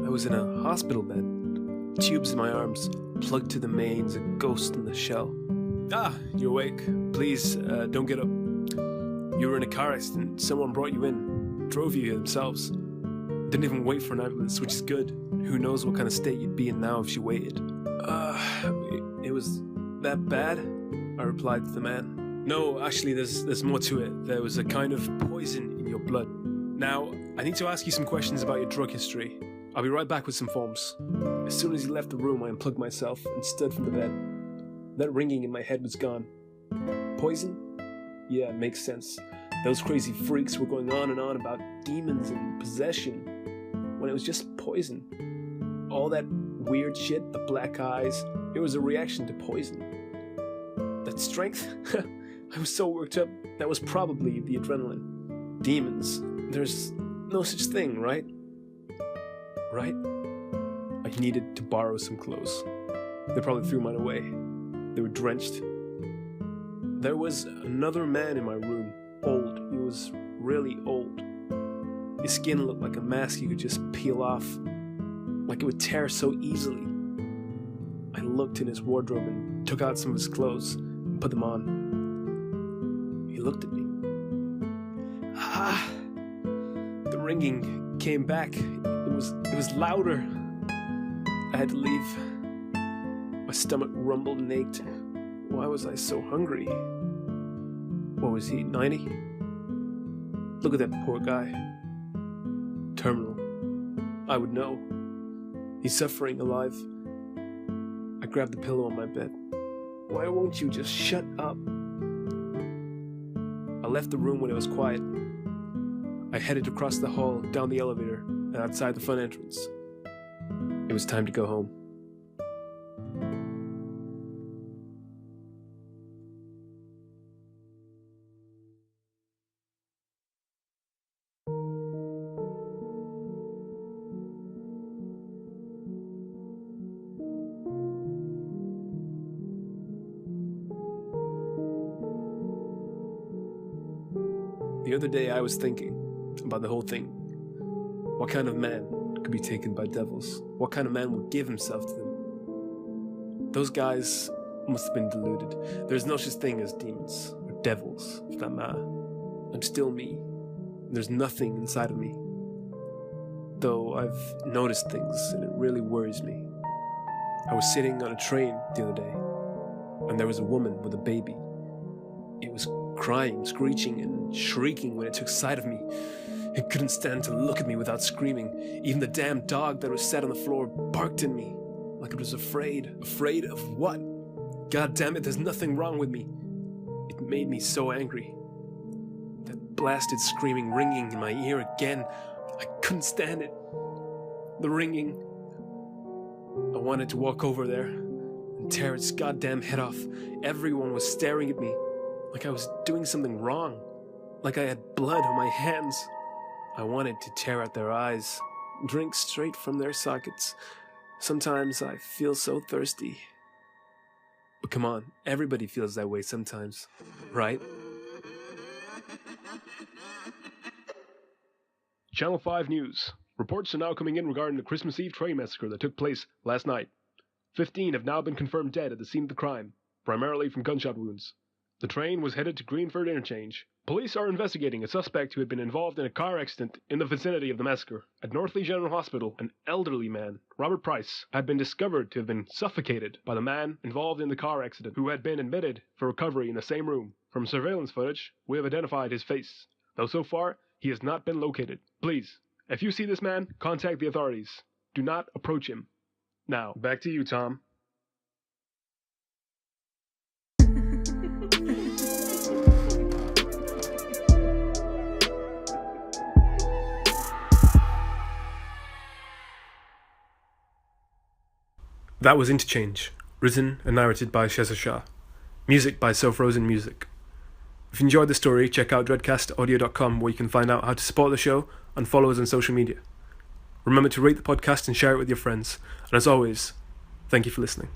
I was in a hospital bed. Tubes in my arms, plugged to the mains, a ghost in the shell. Ah, you're awake. Please, don't get up. You were in a car accident. Someone brought you in. Drove you here themselves. Didn't even wait for an ambulance, which is good. Who knows what kind of state you'd be in now if she waited. It was that bad? I replied to the man. No, actually, there's more to it. There was a kind of poison in your blood. Now, I need to ask you some questions about your drug history. I'll be right back with some forms. As soon as he left the room, I unplugged myself and stood from the bed. That ringing in my head was gone. Poison? Yeah, it makes sense. Those crazy freaks were going on and on about demons and possession, when it was just poison. All that weird shit, the black eyes, it was a reaction to poison. That strength? I was so worked up, that was probably the adrenaline. Demons. There's no such thing, right? Right? I needed to borrow some clothes. They probably threw mine away. They were drenched. There was another man in my room. Old. He was really old. His skin looked like a mask you could just peel off. Like it would tear so easily. I looked in his wardrobe and took out some of his clothes and put them on. He looked at me. The ringing came back. It was louder. I had to leave. My stomach rumbled and ached. Why was I so hungry? What was he, 90? Look at that poor guy. Terminal. I would know. He's suffering alive. I grabbed the pillow on my bed. Why won't you just shut up? I left the room when it was quiet. I headed across the hall, down the elevator, and outside the front entrance. It was time to go home. The other day I was thinking about the whole thing. What kind of man could be taken by devils? What kind of man would give himself to them? Those guys must have been deluded. There's no such thing as demons, or devils, for that matter. I'm still me. There's nothing inside of me. Though I've noticed things, and it really worries me. I was sitting on a train the other day, and there was a woman with a baby. It was crying, screeching, and shrieking when it took sight of me. It couldn't stand to look at me without screaming. Even the damn dog that was sat on the floor barked at me, like it was afraid. Afraid of what? God damn it, there's nothing wrong with me. It made me so angry. That blasted screaming ringing in my ear again. I couldn't stand it. The ringing. I wanted to walk over there and tear its goddamn head off. Everyone was staring at me, like I was doing something wrong. Like I had blood on my hands. I wanted to tear out their eyes, drink straight from their sockets. Sometimes I feel so thirsty. But come on, everybody feels that way sometimes, right? Channel 5 News. Reports are now coming in regarding the Christmas Eve train massacre that took place last night. 15 have now been confirmed dead at the scene of the crime, primarily from gunshot wounds. The train was headed to Greenford Interchange. Police are investigating a suspect who had been involved in a car accident in the vicinity of the massacre. At Northley General Hospital, an elderly man, Robert Price, had been discovered to have been suffocated by the man involved in the car accident, who had been admitted for recovery in the same room. From surveillance footage, we have identified his face, though so far he has not been located. Please, if you see this man, contact the authorities. Do not approach him. Now, back to you, Tom. That was Interchange, written and narrated by Shehzar. Music by So Frozen Music. If you enjoyed the story, check out DreadCastAudio.com, where you can find out how to support the show and follow us on social media. Remember to rate the podcast and share it with your friends. And as always, thank you for listening.